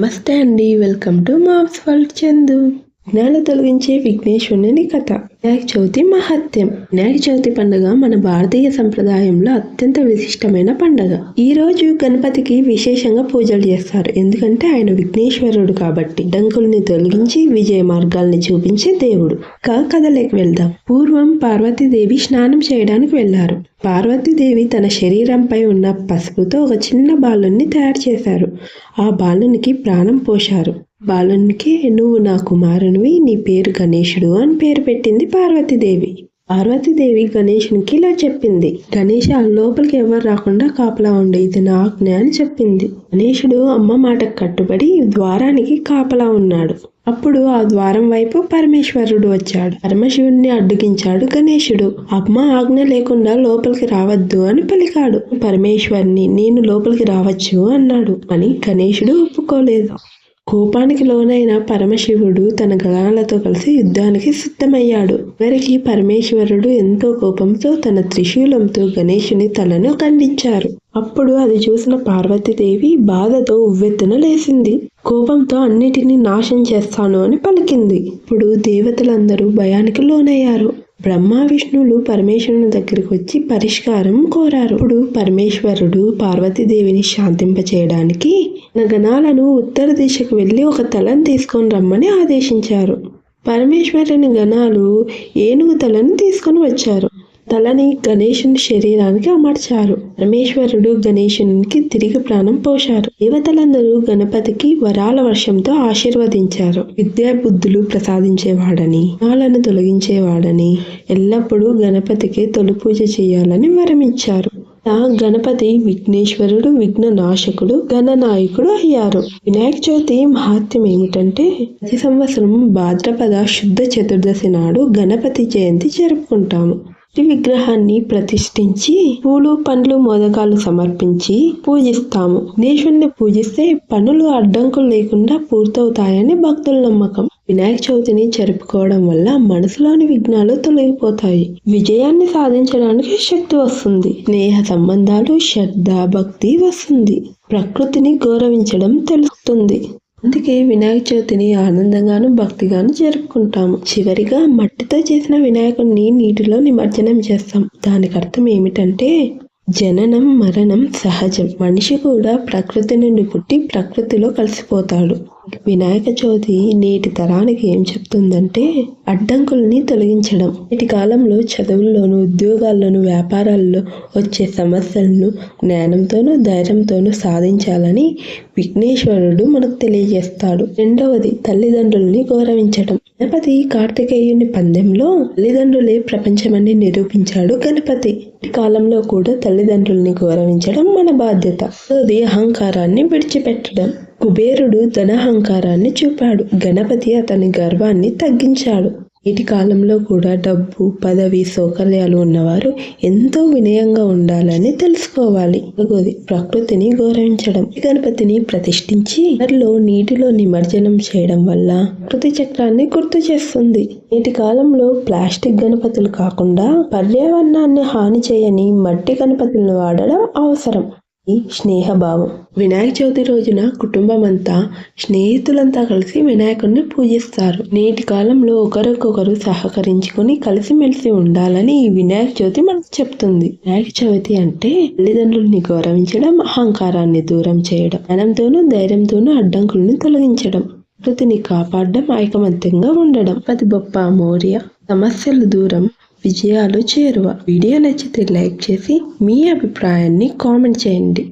నమస్తే అండి, welcome to moms world Chandu. విఘ్నాలు తొలగించే విఘ్నేశ్వరుని కథ. వినాయక చవితి మహత్యం. వినాయక చవితి పండుగ మన భారతీయ సంప్రదాయంలో అత్యంత విశిష్టమైన పండుగ. ఈ రోజు గణపతికి విశేషంగా పూజలు చేస్తారు. ఎందుకంటే ఆయన విఘ్నేశ్వరుడు కాబట్టి. డంకుల్ని తొలగించి విజయ మార్గాల్ని చూపించే దేవుడు. కథలోకి వెళ్దాం. పూర్వం పార్వతీదేవి స్నానం చేయడానికి వెళ్లారు. పార్వతీదేవి తన శరీరంపై ఉన్న పసుపుతో ఒక చిన్న బాలుని తయారు చేశారు. ఆ బాలునికి ప్రాణం పోశారు. బాలునికి నువ్వు నా కుమారునివి, నీ పేరు గణేశుడు అని పేరు పెట్టింది పార్వతీదేవి. పార్వతీదేవి గణేశునికి ఇలా చెప్పింది, గణేశ లోపలికి ఎవరు రాకుండా కాపలా ఉండే, ఇది నా ఆజ్ఞ అని చెప్పింది. గణేశుడు అమ్మ మాటకు కట్టుబడి ద్వారానికి కాపలా ఉన్నాడు. అప్పుడు ఆ ద్వారం వైపు పరమేశ్వరుడు వచ్చాడు. పరమశివుణ్ణి అడ్డుగించాడు గణేశుడు. అమ్మ ఆజ్ఞ లేకుండా లోపలికి రావద్దు అని పలికాడు. పరమేశ్వరుని నేను లోపలికి రావచ్చు అన్నాడు. అని గణేశుడు ఒప్పుకోలేదు. కోపానికి లోనైన పరమశివుడు తన గణాలతో కలిసి యుద్ధానికి సిద్ధమయ్యాడు. చివరికి పరమేశ్వరుడు ఎంతో కోపంతో తన త్రిశూలంతో గణేశుని తలను ఖండించారు. అప్పుడు అది చూసిన పార్వతీదేవి బాధతో ఉవ్వెత్తున లేచింది. కోపంతో అన్నిటినీ నాశనం చేస్తాను అని పలికింది. ఇప్పుడు దేవతలందరూ భయానికి లోనయ్యారు. బ్రహ్మ విష్ణువులు పరమేశ్వరుని దగ్గరికి వచ్చి పరిష్కారం కోరారు. ఇప్పుడు పరమేశ్వరుడు పార్వతీదేవిని శాంతింపచేయడానికి తన గణాలను ఉత్తర దిశకు వెళ్లి ఒక తలను తీసుకొని రమ్మని ఆదేశించారు. పరమేశ్వరుని గణాలు ఏనుగు తలను తీసుకొని వచ్చారు. తలని గణేశుని శరీరానికి అమర్చారు. పరమేశ్వరుడు గణేశునికి తిరిగి ప్రాణం పోశారు. దేవతలందరూ గణపతికి వరాల వర్షంతో ఆశీర్వదించారు. విద్యా బుద్ధులు ప్రసాదించేవాడని, విఘ్నాలను తొలగించేవాడని, ఎల్లప్పుడూ గణపతికి తొలి పూజ చేయాలని వరమిచ్చారు. గణపతి విఘ్నేశ్వరుడు, విఘ్న నాశకుడు, గణనాయకుడు అయ్యారు. వినాయక చవితి మహత్యం ఏమిటంటే, ప్రతి సంవత్సరం భాద్రపద శుద్ధ చతుర్దశి నాడు గణపతి జయంతి జరుపుకుంటాము. విగ్రహాన్ని ప్రతిష్ఠించి పూలు పండ్లు మోదకాలు సమర్పించి పూజిస్తాము. గణేశుణ్ణి పూజిస్తే పనులు అడ్డంకులు లేకుండా పూర్తవుతాయని భక్తుల నమ్మకం. వినాయక చవితిని జరుపుకోవడం వల్ల మనసులోని విఘ్నాలు తొలగిపోతాయి. విజయాన్ని సాధించడానికి శక్తి వస్తుంది. స్నేహ సంబంధాలు, శ్రద్ధ, భక్తి వస్తుంది. ప్రకృతిని గౌరవించడం తెలుస్తుంది. అందుకే వినాయక చవితిని ఆనందంగాను భక్తిగాను జరుపుకుంటాము. చివరిగా మట్టితో చేసిన వినాయకుడిని నీటిలో నిమజ్జనం చేస్తాం. దానికి అర్థం ఏమిటంటే, జననం మరణం సహజం. మనిషి కూడా ప్రకృతి నుండి పుట్టి ప్రకృతిలో కలిసిపోతాడు. వినాయక చవితి నేటి తరానికి ఏం చెప్తుందంటే, అడ్డంకుల్ని తొలగించడం. నేటి కాలంలో చదువుల్లోనూ, ఉద్యోగాల్లోనూ, వ్యాపారాల్లో వచ్చే సమస్యలను జ్ఞానంతోనూ ధైర్యంతోనూ సాధించాలని విఘ్నేశ్వరుడు మనకు తెలియజేస్తాడు. రెండవది, తల్లిదండ్రుల్ని గౌరవించడం. గణపతి కార్తికేయుని పందెంలో తల్లిదండ్రులే ప్రపంచమని నిరూపించాడు గణపతి. ఈ కాలంలో కూడా తల్లిదండ్రుల్ని గౌరవించడం మన బాధ్యత. అది అహంకారాన్ని విడిచిపెట్టడం. కుబేరుడు ధనహంకారాన్ని చూపాడు. గణపతి అతని గర్వాన్ని తగ్గించాడు. నేటి కాలంలో కూడా డబ్బు, పదవి, సౌకర్యాలు ఉన్నవారు ఎంతో వినయంగా ఉండాలని తెలుసుకోవాలి. ప్రకృతిని గౌరవించడం. గణపతిని ప్రతిష్ఠించి నీటిలో నిమజ్జనం చేయడం వల్ల ప్రకృతి చక్రాన్ని గుర్తు చేస్తుంది. నేటి కాలంలో ప్లాస్టిక్ గణపతులు కాకుండా పర్యావరణాన్ని హాని చేయని మట్టి గణపతులను వాడడం అవసరం. స్నేహభావం. వినాయక చవితి రోజున కుటుంబం అంతా, స్నేహితులంతా కలిసి వినాయకుడిని పూజిస్తారు. నేటి కాలంలో ఒకరికొకరు సహకరించుకుని కలిసిమెలిసి ఉండాలని ఈ వినాయక చవితి మనకు చెప్తుంది. వినాయక చవితి అంటే తల్లిదండ్రుల్ని గౌరవించడం, అహంకారాన్ని దూరం చేయడం, జ్ఞానంతోనూ ధైర్యంతోనూ అడ్డంకుల్ని తొలగించడం, ప్రకృతిని కాపాడడం, ఐకమత్యంగా ఉండడం. పతి బొప్ప మోర్య. సమస్యలు దూరం, విజయాలు చేరువ. వీడియో నచ్చితే లైక్ చేసి మీ అభిప్రాయాన్ని కామెంట్ చేయండి.